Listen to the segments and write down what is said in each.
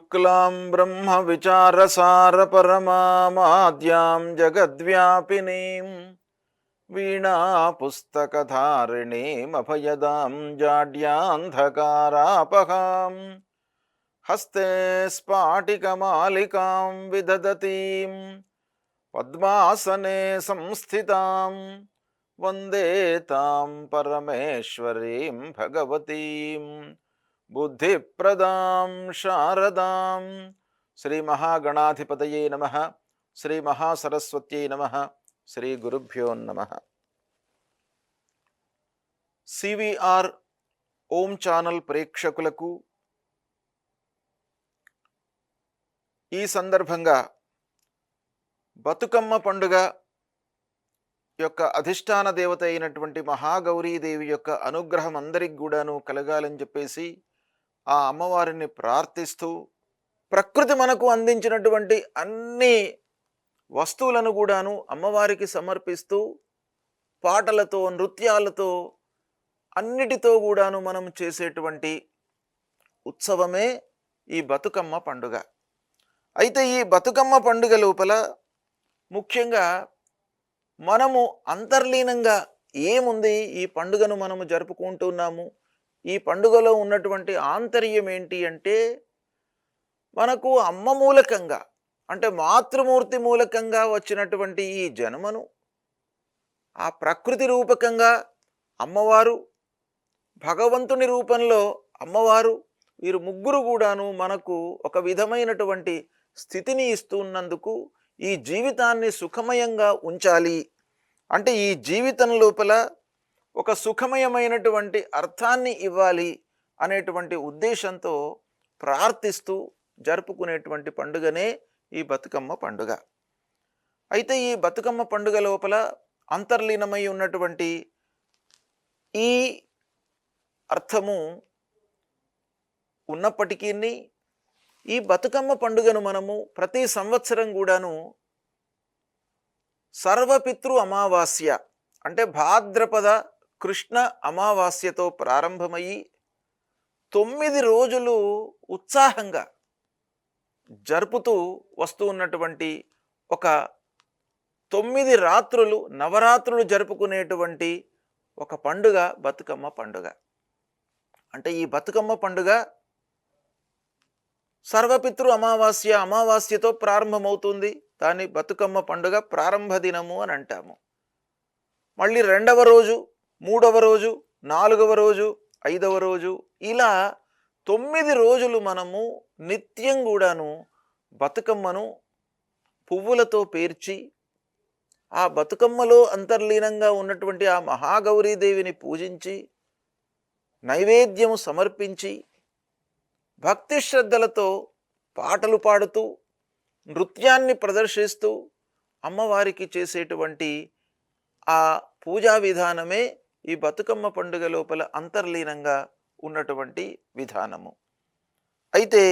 शुक्लां ब्रह्मविचारसारपरमामाद्यां जगद्व्यापिनीं वीणापुस्तकधारिणीमभयदां जाड्यान्धकारापहां हस्ते स्फाटिकमालिकां विदधतीं पद्मासने संस्थितां वन्दे तां परमेश्वरीं भगवतीं बुद्धिप्रदां शारदां। श्री महागणाधिपतये नमः। श्री महासरस्वत्यै नमः। श्री गुरुभ्यो नमः। సివిఆర్ ఓం ఛానల్ ప్రేక్షకులకు ఈ సందర్భంగా బతుకమ్మ పండుగ యొక్క అధిష్టాన దేవత అయినటువంటి మహాగౌరీదేవి యొక్క అనుగ్రహం అందరికి కూడాను కలగాలని చెప్పేసి ఆ అమ్మవారిని ప్రార్థిస్తూ ప్రకృతి మనకు అందించినటువంటి అన్ని వస్తువులను కూడాను అమ్మవారికి సమర్పిస్తూ పాటలతో నృత్యాలతో అన్నిటితో కూడాను మనం చేసేటువంటి ఉత్సవమే ఈ బతుకమ్మ పండుగ. అయితే ఈ బతుకమ్మ పండుగ లోపల ముఖ్యంగా మనము అంతర్లీనంగా ఏముంది, ఈ పండుగను మనము జరుపుకుంటున్నాము, ఈ పండుగలో ఉన్నటువంటి ఆంతర్యం ఏంటి అంటే, మనకు అమ్మ మూలకంగా అంటే మాతృమూర్తి మూలకంగా వచ్చినటువంటి ఈ జన్మను ఆ ప్రకృతి రూపకంగా అమ్మవారు, భగవంతుని రూపంలో అమ్మవారు, వీరు ముగ్గురు కూడాను మనకు ఒక విధమైనటువంటి స్థితిని ఇస్తున్నందుకు ఈ జీవితాన్ని సుఖమయంగా ఉంచాలి అంటే, ఈ జీవితం లోపల ఒక సుఖమయమైనటువంటి అర్థాన్ని ఇవ్వాలి అనేటువంటి ఉద్దేశంతో ప్రార్థిస్తూ జరుపుకునేటువంటి పండుగనే ఈ బతుకమ్మ పండుగ. అయితే ఈ బతుకమ్మ పండుగ లోపల అంతర్లీనమై ఉన్నటువంటి ఈ అర్థము ఉన్నప్పటికీ ఈ బతుకమ్మ పండుగను మనము ప్రతి సంవత్సరం కూడాను సర్వపితృ అమావాస్య అంటే భాద్రపద కృష్ణ అమావాస్యతో ప్రారంభమయ్యి 9 రోజులు ఉత్సాహంగా జరుపుతూ వస్తూ ఉన్నటువంటి ఒక 9 రాత్రులు నవరాత్రులు జరుపుకునేటువంటి ఒక పండుగ బతుకమ్మ పండుగ. అంటే ఈ బతుకమ్మ పండుగ సర్వపితృ అమావాస్యతో ప్రారంభమవుతుంది. దాన్ని బతుకమ్మ పండుగ ప్రారంభ దినము అని అంటాము. మళ్ళీ 2వ రోజు, 3వ రోజు, 4వ రోజు, 5వ రోజు, ఇలా 9 రోజులు మనము నిత్యం కూడాను బతుకమ్మను పువ్వులతో పేర్చి ఆ బతుకమ్మలో అంతర్లీనంగా ఉన్నటువంటి ఆ మహాగౌరీదేవిని పూజించి నైవేద్యము సమర్పించి భక్తి శ్రద్ధలతో పాటలు పాడుతూ నృత్యాన్ని ప్రదర్శిస్తూ అమ్మవారికి చేసేటువంటి ఆ పూజా విధానమే ఈ బతుకమ్మ పండుగ లోపల అంతర్లీనంగా ఉన్నటువంటి విధానము. అయితే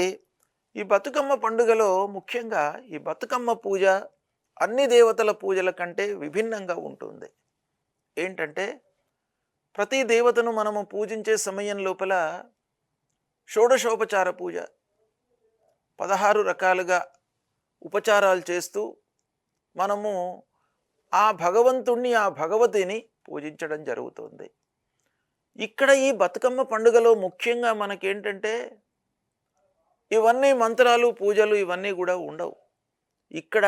ఈ బతుకమ్మ పండుగలో ముఖ్యంగా ఈ బతుకమ్మ పూజ అన్ని దేవతల పూజల కంటే విభిన్నంగా ఉంటుంది. ఏంటంటే, ప్రతి దేవతను మనము పూజించే సమయం లోపల షోడశోపచార పూజ 16 రకాలుగా ఉపచారాలు చేస్తూ మనము ఆ భగవంతుణ్ణి, ఆ భగవతిని పూజించడం జరుగుతుంది. ఇక్కడ ఈ బతుకమ్మ పండుగలో ముఖ్యంగా మనకేంటంటే, ఇవన్నీ మంత్రాలు, పూజలు ఇవన్నీ కూడా ఉండవు. ఇక్కడ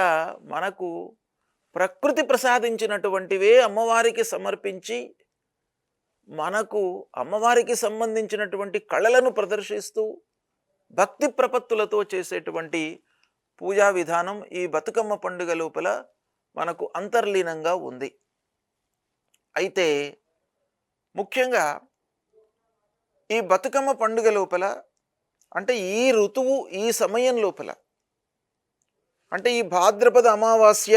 మనకు ప్రకృతి ప్రసాదించినటువంటివే అమ్మవారికి సమర్పించి మనకు అమ్మవారికి సంబంధించినటువంటి కళలను ప్రదర్శిస్తూ భక్తి ప్రపత్తులతో చేసేటువంటి పూజా విధానం ఈ బతుకమ్మ పండుగ లోపల మనకు అంతర్లీనంగా ఉంది. అయితే ముఖ్యంగా ఈ బతుకమ్మ పండుగ లోపల అంటే ఈ ఋతువు, ఈ సమయం లోపల అంటే ఈ భాద్రపద అమావాస్య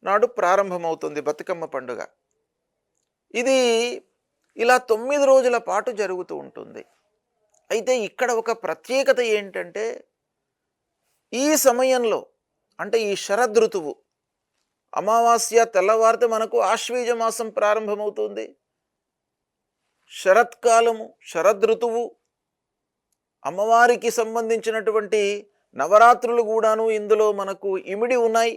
నాడు ప్రారంభమవుతుంది బతుకమ్మ పండుగ. ఇది ఇలా 9 రోజుల పాటు జరుగుతూ ఉంటుంది. అయితే ఇక్కడ ఒక ప్రత్యేకత ఏంటంటే, ఈ సమయంలో అంటే ఈ శరదృతువు అమావాస్య తెల్లవారితే మనకు ఆశ్వీజ మాసం ప్రారంభమవుతుంది. శరత్కాలము, శరదృతువు అమ్మవారికి సంబంధించినటువంటి నవరాత్రులు కూడాను ఇందులో మనకు ఇమిడి ఉన్నాయి.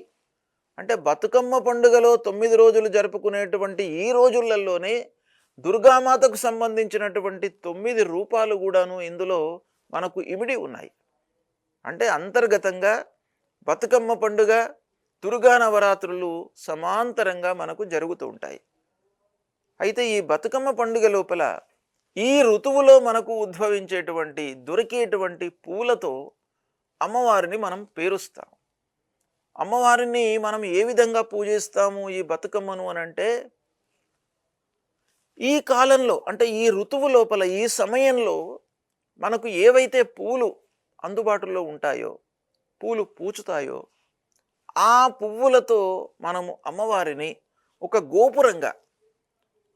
అంటే బతుకమ్మ పండుగలో 9 రోజులు జరుపుకునేటువంటి ఈ రోజులలోనే దుర్గామాతకు సంబంధించినటువంటి 9 రూపాలు కూడాను ఇందులో మనకు ఇమిడి ఉన్నాయి. అంటే అంతర్గతంగా బతుకమ్మ పండుగ, దుర్గా నవరాత్రులు సమాంతరంగా మనకు జరుగుతూ ఉంటాయి. అయితే ఈ బతుకమ్మ పండుగ లోపల ఈ ఋతువులో మనకు ఉద్భవించేటువంటి దొరికేటువంటి పూలతో అమ్మవారిని మనం పేరుస్తాం. అమ్మవారిని మనం ఏ విధంగా పూజిస్తాము ఈ బతుకమ్మను అనంటే, ఈ కాలంలో అంటే ఈ ఋతువు లోపల ఈ సమయంలో మనకు ఏవైతే పూలు అందుబాటులో ఉంటాయో, పూలు పూచుతాయో, ఆ పువ్వులతో మనము అమ్మవారిని ఒక గోపురంగా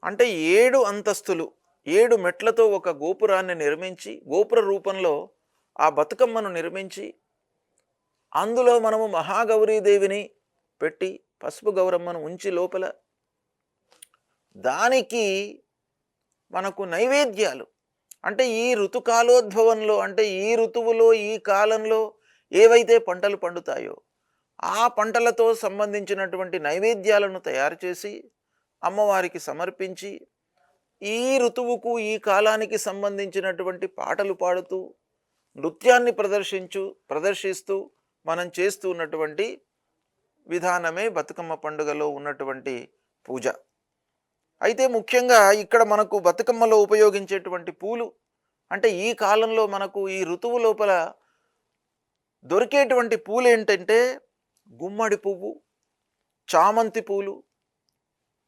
అంటే 7 అంతస్తులు 7 మెట్లతో ఒక గోపురాన్ని నిర్మించి, గోపుర రూపంలో ఆ బతుకమ్మను నిర్మించి, అందులో మనము మహాగౌరీదేవిని పెట్టి పసుపు గౌరమ్మను ఉంచి లోపల దానికి మనకు నైవేద్యాలు అంటే ఈ ఋతుకాలోద్భవంలో అంటే ఈ ఋతువులో ఈ కాలంలో ఏవైతే పంటలు పండుతాయో ఆ పంటలతో సంబంధించినటువంటి నైవేద్యాలను తయారు చేసి అమ్మవారికి సమర్పించి, ఈ ఋతువుకు ఈ కాలానికి సంబంధించినటువంటి పాటలు పాడుతూ నృత్యాన్ని ప్రదర్శిస్తూ మనం చేస్తూ ఉన్నటువంటి విధానమే బతుకమ్మ పండుగలో ఉన్నటువంటి పూజ. అయితే ముఖ్యంగా ఇక్కడ మనకు బతుకమ్మలో ఉపయోగించేటువంటి పూలు అంటే ఈ కాలంలో మనకు ఈ ఋతువు లోపల దొరికేటువంటి పూలు ఏంటంటే గుమ్మడి పువ్వు, చామంతి పూలు,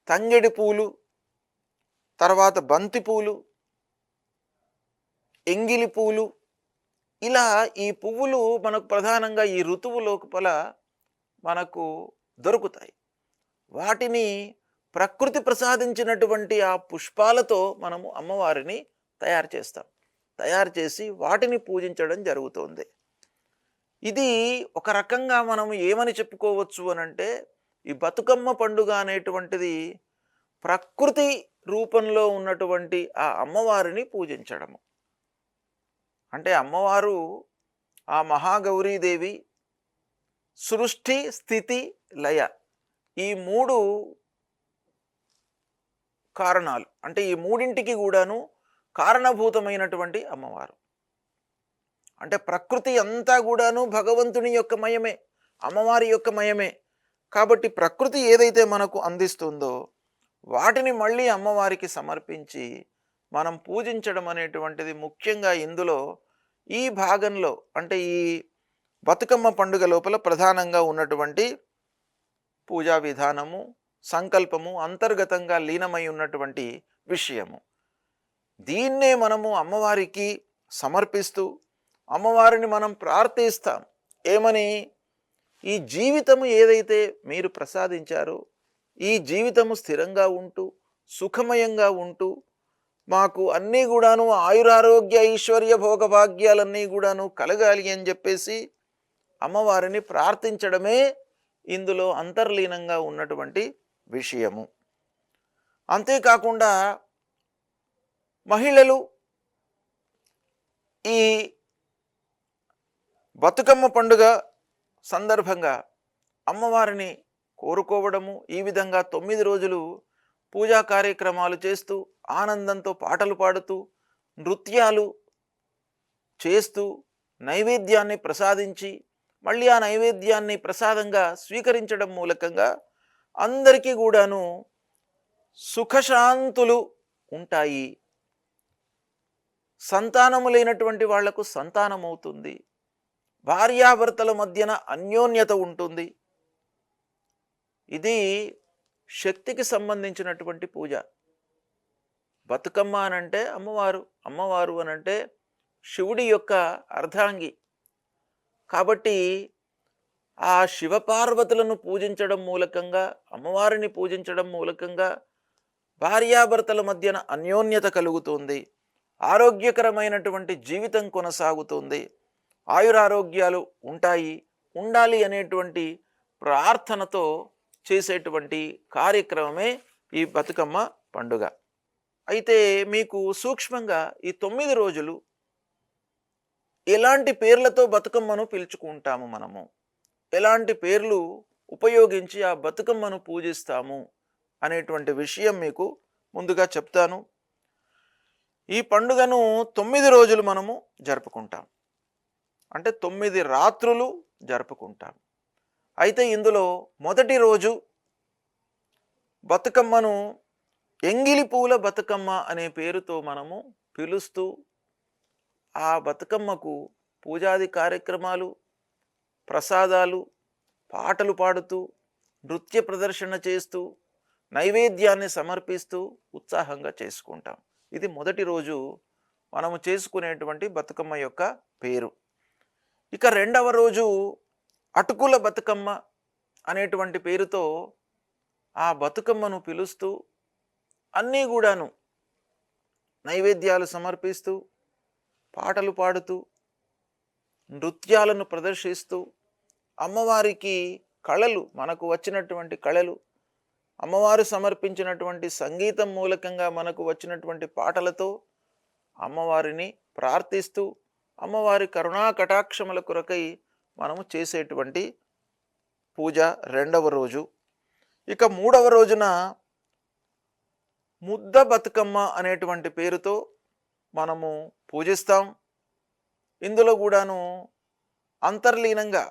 తంగెడి పూలు, తర్వాత బంతి పూలు, ఎంగిలి పూలు, ఇలా ఈ పువ్వులు మనకు ప్రధానంగా ఈ ఋతువు లోపల మనకు దొరుకుతాయి. వాటిని ప్రకృతి ప్రసాదించినటువంటి ఆ పుష్పాలతో మనము అమ్మవారిని తయారు చేస్తాం. తయారు చేసి వాటిని పూజించడం జరుగుతుంది. ఇది ఒక రకంగా మనం ఏమని చెప్పుకోవచ్చు అనంటే, ఈ బతుకమ్మ పండుగ అనేటువంటిది ప్రకృతి రూపంలో ఉన్నటువంటి ఆ అమ్మవారిని పూజించడము. అంటే అమ్మవారు ఆ మహాగౌరీదేవి సృష్టి, స్థితి, లయ ఈ 3 కారణాలు అంటే ఈ మూడింటికి కూడాను కారణభూతమైనటువంటి అమ్మవారు. అంటే ప్రకృతి అంతా కూడాను భగవంతుని యొక్క మయమే, అమ్మవారి యొక్క మయమే. కాబట్టి ప్రకృతి ఏదైతే మనకు అందిస్తుందో వాటిని మళ్ళీ అమ్మవారికి సమర్పించి మనం పూజించడం అనేటువంటిది ముఖ్యంగా ఇందులో ఈ భాగంలో అంటే ఈ బతుకమ్మ పండుగ లోపల ప్రధానంగా ఉన్నటువంటి పూజా విధానము, సంకల్పము అంతర్గతంగా లీనమై ఉన్నటువంటి విషయము. దీన్నే మనము అమ్మవారికి సమర్పిస్తూ అమ్మవారిని మనం ప్రార్థిస్తాం. ఏమని? ఈ జీవితము ఏదైతే మీరు ప్రసాదించారో ఈ జీవితము స్థిరంగా ఉంటూ సుఖమయంగా ఉంటూ మాకు అన్నీ కూడాను ఆయురారోగ్య ఐశ్వర్య భోగభాగ్యాలన్నీ కూడాను కలగాలి అని చెప్పేసి అమ్మవారిని ప్రార్థించడమే ఇందులో అంతర్లీనంగా ఉన్నటువంటి విషయము. అంతేకాకుండా మహిళలు ఈ బతుకమ్మ పండుగ సందర్భంగా అమ్మవారిని కోరుకోవడము, ఈ విధంగా 9 రోజులు పూజా కార్యక్రమాలు చేస్తూ ఆనందంతో పాటలు పాడుతూ నృత్యాలు చేస్తూ నైవేద్యాన్ని ప్రసాదించి మళ్ళీ ఆ నైవేద్యాన్ని ప్రసాదంగా స్వీకరించడం మూలకంగా అందరికీ కూడాను సుఖశాంతులు ఉంటాయి. సంతానము లేనటువంటి వాళ్లకు సంతానం అవుతుంది. భార్యాభర్తల మధ్యన అన్యోన్యత ఉంటుంది. ఇది శక్తికి సంబంధించినటువంటి పూజ. బతుకమ్మ అనంటే అమ్మవారు, అమ్మవారు అనంటే శివుడి యొక్క అర్ధాంగి. కాబట్టి ఆ శివపార్వతులను పూజించడం మూలకంగా, అమ్మవారిని పూజించడం మూలకంగా భార్యాభర్తల మధ్యన అన్యోన్యత కలుగుతుంది. ఆరోగ్యకరమైనటువంటి జీవితం కొనసాగుతుంది. ఆయురారోగ్యాలు ఉండాలి అనేటువంటి ప్రార్థనతో చేసేటువంటి కార్యక్రమమే ఈ బతుకమ్మ పండుగ. అయితే మీకు సూక్ష్మంగా ఈ 9 రోజులు ఎలాంటి పేర్లతో బతుకమ్మను పిలుచుకుంటాము మనము, ఎలాంటి పేర్లు ఉపయోగించి ఆ బతుకమ్మను పూజిస్తాము అనేటువంటి విషయం మీకు ముందుగా చెప్తాను. ఈ పండుగను 9 రోజులు మనము జరుపుకుంటాం. అంటే 9 రాత్రులు జరుపుకుంటాం. అయితే ఇందులో మొదటి రోజు బతుకమ్మను ఎంగిలి పూల బతుకమ్మ అనే పేరుతో మనము పిలుస్తూ ఆ బతుకమ్మకు పూజాది కార్యక్రమాలు, ప్రసాదాలు, పాటలు పాడుతూ, నృత్య ప్రదర్శన చేస్తూ, నైవేద్యాన్ని సమర్పిస్తూ ఉత్సాహంగా చేసుకుంటాం. ఇది మొదటి రోజు మనము చేసుకునేటువంటి బతుకమ్మ యొక్క పేరు. ఇక రెండవ రోజు అటుకుల బతుకమ్మ అనేటువంటి పేరుతో ఆ బతుకమ్మను పిలుస్తూ అన్నీ కూడాను నైవేద్యాలు సమర్పిస్తూ, పాటలు పాడుతూ, నృత్యాలను ప్రదర్శిస్తూ, అమ్మవారికి కళలు, మనకు వచ్చినటువంటి కళలు, అమ్మవారు సమర్పించినటువంటి సంగీతం మూలకంగా మనకు వచ్చినటువంటి పాటలతో అమ్మవారిని ప్రార్థిస్తూ, అమ్మవారి కరుణా కటాక్షముల కొరకై మనము చేసేటువంటి పూజ రెండవ రోజు. ఇక మూడవ రోజున ముద్ద బతుకమ్మ అనేటువంటి పేరుతో మనము పూజిస్తాం. ఇందులో కూడాను అంతర్లీనంగా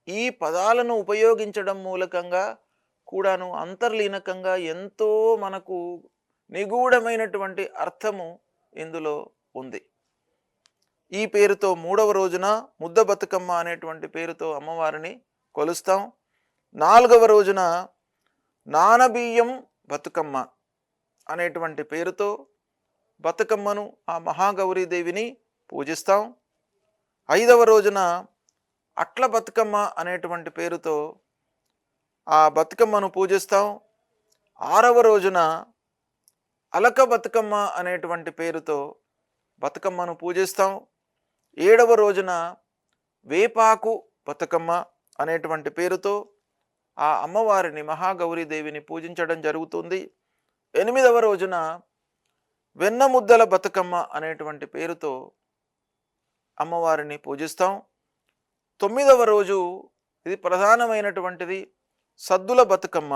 ఈ పదాలను ఉపయోగించడం మూలకంగా కూడాను అంతర్లీనకంగా ఎంతో మనకు నిగూఢమైనటువంటి అర్థము ఇందులో ఉంది. ఈ పేరుతో మూడవ రోజున ముద్ద బతుకమ్మ అనేటువంటి పేరుతో అమ్మవారిని కొలుస్తాం. నాలుగవ రోజున నానబియ్యం బతుకమ్మ అనేటువంటి పేరుతో బతుకమ్మను, ఆ మహాగౌరీదేవిని పూజిస్తాం. ఐదవ రోజున అట్ల బతుకమ్మ అనేటువంటి పేరుతో ఆ బతుకమ్మను పూజిస్తాం. ఆరవ రోజున అలక బతుకమ్మ అనేటువంటి పేరుతో బతుకమ్మను పూజిస్తాం. ఏడవ రోజున వేపాకు బతుకమ్మ అనేటువంటి పేరుతో ఆ అమ్మవారిని, మహాగౌరీదేవిని పూజించడం జరుగుతుంది. ఎనిమిదవ రోజున వెన్నముద్దల బతుకమ్మ అనేటువంటి పేరుతో అమ్మవారిని పూజిస్తాం. తొమ్మిదవ రోజు, ఇది ప్రధానమైనటువంటిది, సద్దుల బతుకమ్మ.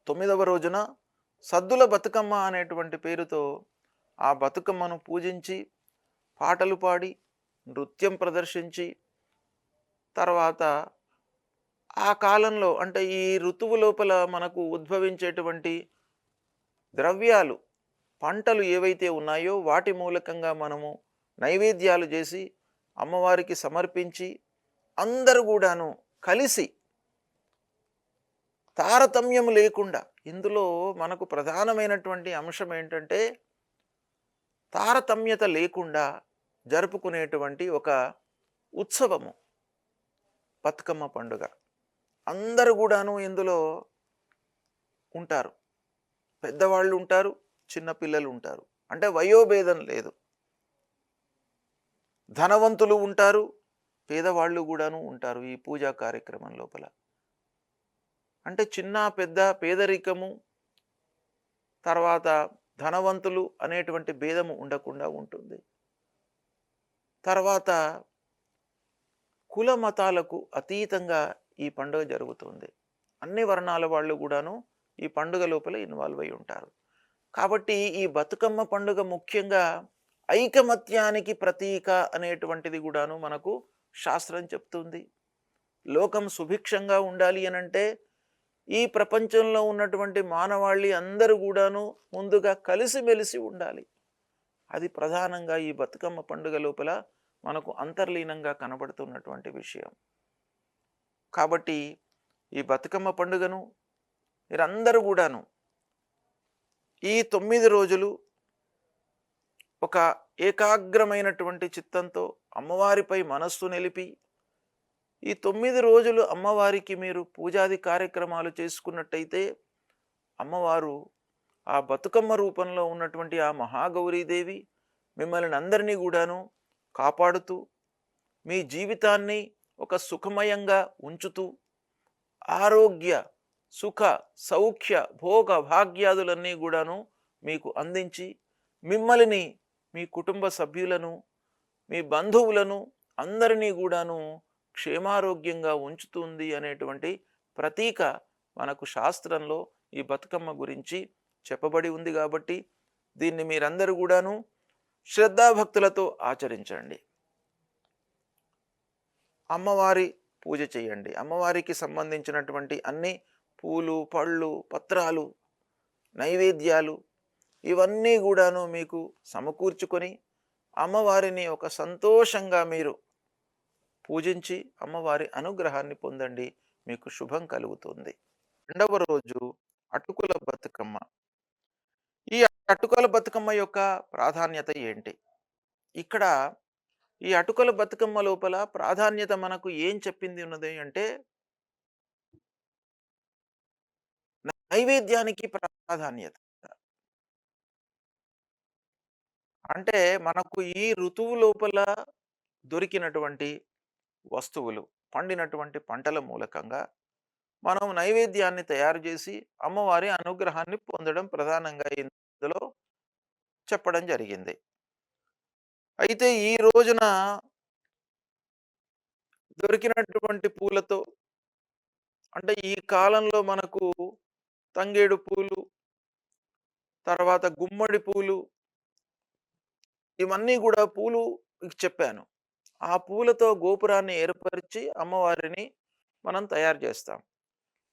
తొమ్మిదవ రోజున సద్దుల బతుకమ్మ అనేటువంటి పేరుతో ఆ బతుకమ్మను పూజించి, పాటలు పాడి, నృత్యం ప్రదర్శించి, తర్వాత ఆ కాలంలో అంటే ఈ ఋతువు లోపల మనకు ఉద్భవించేటువంటి ద్రవ్యాలు, పంటలు ఏవైతే ఉన్నాయో వాటి మూలకంగా మనము నైవేద్యాలు చేసి అమ్మవారికి సమర్పించి అందరూ కూడాను కలిసి, తారతమ్యం లేకుండా, ఇందులో మనకు ప్రధానమైనటువంటి అంశం ఏంటంటే తారతమ్యత లేకుండా జరుపుకునేటువంటి ఒక ఉత్సవము బతుకమ్మ పండుగ. అందరూ కూడాను ఇందులో ఉంటారు. పెద్దవాళ్ళు ఉంటారు, చిన్నపిల్లలు ఉంటారు. అంటే వయోభేదం లేదు. ధనవంతులు ఉంటారు, పేదవాళ్ళు కూడాను ఉంటారు ఈ పూజా కార్యక్రమం లోపల. అంటే చిన్న పెద్ద, పేదరికము, తర్వాత ధనవంతులు అనేటువంటి భేదము ఉండకుండా ఉంటుంది. తర్వాత కుల మతాలకు అతీతంగా ఈ పండుగ జరుగుతుంది. అన్ని వర్ణాల వాళ్ళు కూడాను ఈ పండుగ లోపల ఇన్వాల్వ్ అయి ఉంటారు. కాబట్టి ఈ బతుకమ్మ పండుగ ముఖ్యంగా ఐకమత్యానికి ప్రతీక అనేటువంటిది కూడాను మనకు శాస్త్రం చెప్తుంది. లోకం సుభిక్షంగా ఉండాలి అనంటే ఈ ప్రపంచంలో ఉన్నటువంటి మానవాళి అందరూ కూడాను ముందుగా కలిసిమెలిసి ఉండాలి. అది ప్రధానంగా ఈ బతుకమ్మ పండుగ లోపల మనకు అంతర్లీనంగా కనబడుతున్నటువంటి విషయం. కాబట్టి ఈ బతుకమ్మ పండుగను మీరందరూ కూడాను ఈ 9 రోజులు ఒక ఏకాగ్రమైనటువంటి చిత్తంతో అమ్మవారిపై మనస్సు నిలిపి, ఈ 9 రోజులు అమ్మవారికి మీరు పూజాది కార్యక్రమాలు చేసుకున్నట్టయితే అమ్మవారు ఆ బతుకమ్మ రూపంలో ఉన్నటువంటి ఆ మహాగౌరీదేవి మిమ్మల్ని అందరినీ కూడాను కాపాడుతూ, మీ జీవితాన్ని ఒక సుఖమయంగా ఉంచుతూ, ఆరోగ్య, సుఖ, సౌఖ్య, భోగ భాగ్యాదులన్నీ కూడాను మీకు అందించి, మిమ్మల్ని, మీ కుటుంబ సభ్యులను మీ బంధువులను అందరినీ గూడాను క్షేమారోగ్యంగా ఉంచుతుంది అనేటువంటి ప్రతీక మనకు శాస్త్రంలో ఈ బతుకమ్మ గురించి చెప్పబడి ఉంది కాబట్టి దీన్ని మీరందరూ గూడాను శ్రద్ధాభక్తులతో ఆచరించండి. అమ్మవారి పూజ చేయండి. అమ్మవారికి సంబంధించినటువంటి అన్ని పూలు, పళ్ళు, పత్రాలు, నైవేద్యాలు ఇవన్నీ గూడాను మీకు సమకూర్చుకొని అమ్మవారిని ఒక సంతోషంగా మీరు పూజించి అమ్మవారి అనుగ్రహాన్ని పొందండి. మీకు శుభం కలుగుతుంది. రెండవ రోజు అటుకుల బతుకమ్మ. ఈ అటుకుల బతుకమ్మ యొక్క ప్రాధాన్యత ఏంటి? ఇక్కడ ఈ అటుకుల బతుకమ్మ లోపల ప్రాధాన్యత మనకు ఏం చెప్పింది ఉన్నది అంటే, నైవేద్యానికి ప్రాధాన్యత. అంటే మనకు ఈ ఋతువు లోపల దొరికినటువంటి వస్తువులు, పండినటువంటి పంటల మూలకంగా మనం నైవేద్యాన్ని తయారు చేసి అమ్మవారి అనుగ్రహాన్ని పొందడం ప్రధానంగా ఇందులో చెప్పడం జరిగింది. అయితే ఈ రోజున దొరికినటువంటి పూలతో, అంటే ఈ కాలంలో మనకు తంగేడు పూలు, తర్వాత గుమ్మడి పూలు, ఇవన్నీ కూడా పూలు చెప్పాను. ఆ పూలతో గోపురాన్ని ఏర్పరిచి అమ్మవారిని మనం తయారు చేస్తాం.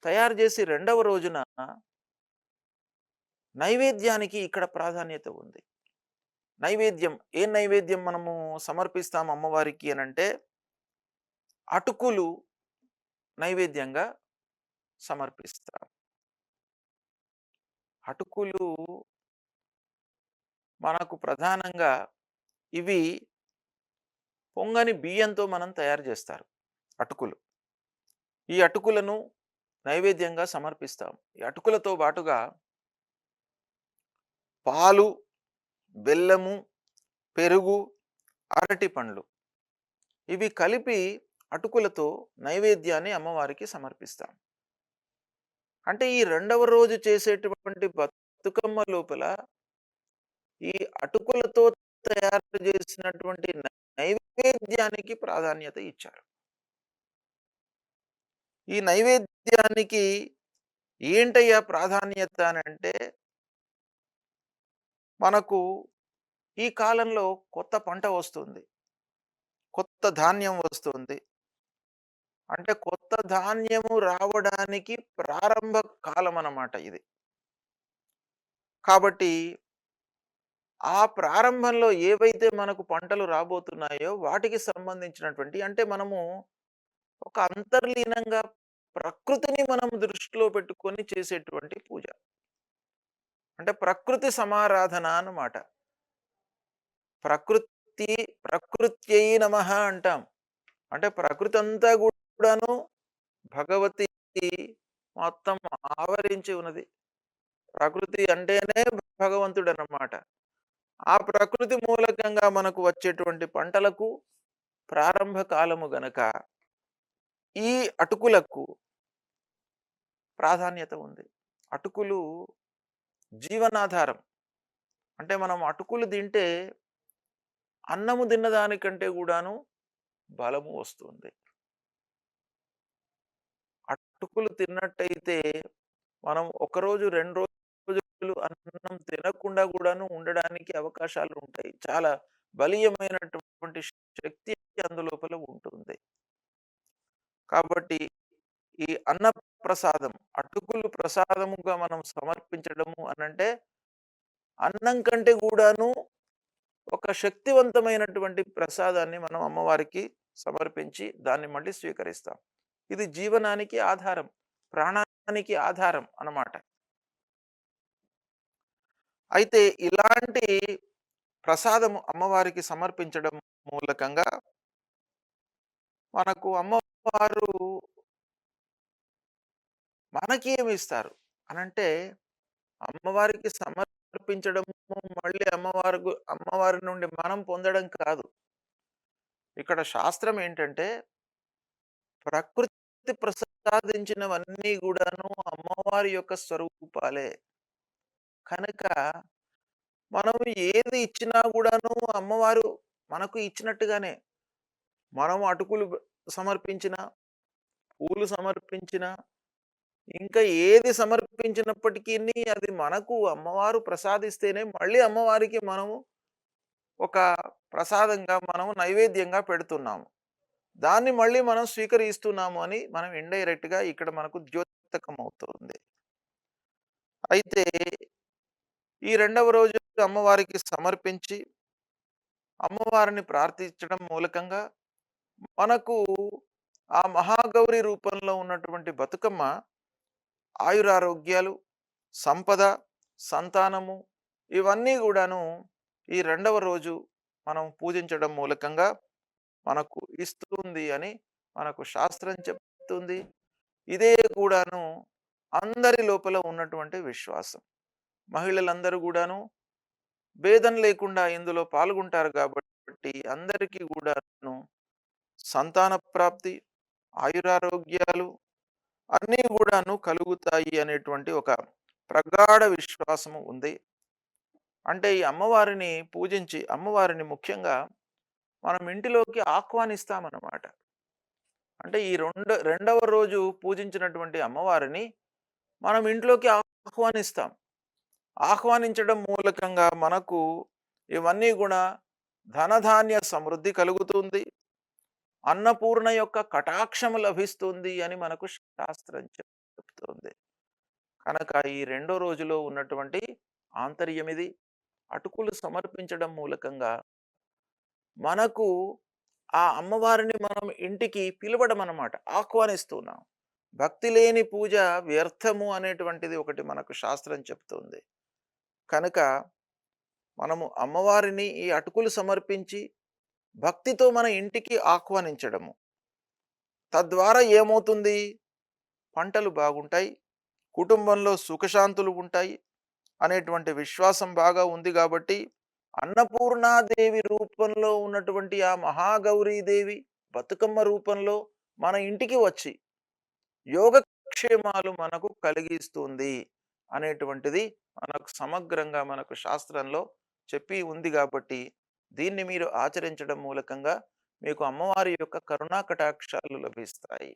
తయారు చేసి రెండవ రోజున నైవేద్యానికి ఇక్కడ ప్రాధాన్యత ఉంది. నైవేద్యం, ఏ నైవేద్యం మనము సమర్పిస్తాం అమ్మవారికి అనంటే, అటుకులు నైవేద్యంగా సమర్పిస్తాం. అటుకులు మనకు ప్రధానంగా ఇవి పొంగని బియ్యంతో మనం తయారు చేస్తారు అటుకులు. ఈ అటుకులను నైవేద్యంగా సమర్పిస్తాం. ఈ అటుకులతో పాటుగా పాలు, బెల్లము, పెరుగు, అరటి పండ్లు ఇవి కలిపి అటుకులతో నైవేద్యాన్ని అమ్మవారికి సమర్పిస్తాం. అంటే ఈ రెండవ రోజు చేసేటువంటి బతుకమ్మ లోపల ఈ అటుకులతో తయారు చేసినటువంటి నైవేద్యానికి ప్రాధాన్యత ఇచ్చారు. ఈ నైవేద్యానికి ఏంటయ్యా ప్రాధాన్యత అని అంటే, మనకు ఈ కాలంలో కొత్త పంట వస్తుంది. కొత్త ధాన్యం వస్తుంది. అంటే కొత్త ధాన్యము రావడానికి ప్రారంభ కాలం అన్నమాట ఇది. కాబట్టి ఆ ప్రారంభంలో ఏవైతే మనకు పంటలు రాబోతున్నాయో వాటికి సంబంధించినటువంటి, అంటే మనము ఒక అంతర్లీనంగా ప్రకృతిని మనం దృష్టిలో పెట్టుకొని చేసేటువంటి పూజ. అంటే ప్రకృతి సమారాధన అన్నమాట. ప్రకృతి ప్రకృత్యై నమః అంటాం. అంటే ప్రకృతి అంతా కూడాను భగవతి మొత్తం ఆవరించి ఉన్నది. ప్రకృతి అంటేనే భగవంతుడు అన్నమాట. ఆ ప్రకృతి మూలకంగా మనకు వచ్చేటువంటి పంటలకు ప్రారంభ కాలము గనక ఈ అటుకులకు ప్రాధాన్యత ఉంది. అటుకులు జీవనాధారం. అంటే మనం అటుకులు తింటే అన్నము తిన్నదానికంటే కూడాను బలము వస్తుంది. అటుకులు తిన్నట్టయితే మనం ఒకరోజు 2 రోజులు అన్నం తినకుండా కూడాను ఉండడానికి అవకాశాలు ఉంటాయి. చాలా బలీయమైనటువంటి శక్తి అందులోపల ఉంటుంది. కాబట్టి ఈ అన్న ప్రసాదం, అటుకులు ప్రసాదముగా మనం సమర్పించడము అనంటే, అన్నం కంటే కూడాను ఒక శక్తివంతమైనటువంటి ప్రసాదాన్ని మనం అమ్మవారికి సమర్పించి దాన్ని మళ్ళీ స్వీకరిస్తాం. ఇది జీవనానికి ఆధారం, ప్రాణానికి ఆధారం అన్నమాట. అయితే ఇలాంటి ప్రసాదము అమ్మవారికి సమర్పించడం మూలకంగా మనకు అమ్మవారు మనకి ఏమిస్తారు అనంటే, అమ్మవారికి సమర్పించడము మళ్ళీ అమ్మవారి నుండి మనం పొందడం కాదు. ఇక్కడ శాస్త్రం ఏంటంటే, ప్రకృతి ప్రసాదించినవన్నీ గూడాను అమ్మవారి యొక్క స్వరూపాలే. కనుక మనం ఏది ఇచ్చినా గూడాను అమ్మవారు మనకు ఇచ్చినట్టుగానే మనం అటుకులు సమర్పించిన, పూలు సమర్పించిన, ఇంకా ఏది సమర్పించినప్పటికీని అది మనకు అమ్మవారు ప్రసాదిస్తేనే మళ్ళీ అమ్మవారికి మనము ఒక ప్రసాదంగా మనము నైవేద్యంగా పెడుతున్నాము. దాన్ని మళ్ళీ మనం స్వీకరిస్తున్నాము అని మనం ఇండైరెక్ట్‌గా ఇక్కడ మనకు ద్యోతకమవుతుంది. అయితే ఈ రెండవ రోజు అమ్మవారికి సమర్పించి, అమ్మవారిని ప్రార్థించడం మూలకంగా మనకు ఆ మహాగౌరి రూపంలో ఉన్నటువంటి బతుకమ్మ ఆయురారోగ్యాలు, సంపద, సంతానము ఇవన్నీ గూడాను ఈ రెండవ రోజు మనం పూజించడం మూలకంగా మనకు ఇస్తుంది అని మనకు శాస్త్రం చెప్తుంది. ఇదే కూడాను అందరి లోపల ఉన్నటువంటి విశ్వాసం. మహిళలందరూ గూడాను భేదం లేకుండా ఇందులో పాల్గొంటారు కాబట్టి అందరికీ గూడాను సంతాన ప్రాప్తి, ఆయురారోగ్యాలు అన్నీ గూడాను కలుగుతాయి అనేటువంటి ఒక ప్రగాఢ విశ్వాసము ఉంది. అంటే ఈ అమ్మవారిని పూజించి, అమ్మవారిని ముఖ్యంగా మనం ఇంటిలోకి ఆహ్వానిస్తామన్నమాట. అంటే ఈ రెండవ రోజు పూజించినటువంటి అమ్మవారిని మనం ఇంట్లోకి ఆహ్వానిస్తాం. ఆహ్వానించడం మూలకంగా మనకు ఇవన్నీ కూడా ధనధాన్య సమృద్ధి కలుగుతుంది. అన్నపూర్ణ యొక్క కటాక్షము లభిస్తుంది అని మనకు శాస్త్రం చెప్తుంది. కనుక ఈ రెండో రోజులో ఉన్నటువంటి ఆంతర్యం ఇది. అటుకులు సమర్పించడం మూలకంగా మనకు ఆ అమ్మవారిని మనం ఇంటికి పిలవడం అన్నమాట. ఆహ్వానిస్తున్నాం. భక్తి లేని పూజ వ్యర్థము అనేటువంటిది ఒకటి మనకు శాస్త్రం చెప్తుంది. కనుక మనము అమ్మవారిని ఈ అటుకులు సమర్పించి భక్తితో మన ఇంటికి ఆహ్వానించడము. తద్వారా ఏమవుతుంది? పంటలు బాగుంటాయి. కుటుంబంలో సుఖశాంతులు ఉంటాయి అనేటువంటి విశ్వాసం బాగా ఉంది కాబట్టి అన్నపూర్ణాదేవి రూపంలో ఉన్నటువంటి ఆ మహాగౌరీదేవి బతుకమ్మ రూపంలో మన ఇంటికి వచ్చి యోగక్షేమాలు మనకు కలిగిస్తుంది అనేటువంటిది మనకు సమగ్రంగా మనకు శాస్త్రంలో చెప్పి ఉంది కాబట్టి దీన్ని మీరు ఆచరించడం మూలకంగా మీకు అమ్మవారి యొక్క కరుణా కటాక్షాలు లభిస్తాయి.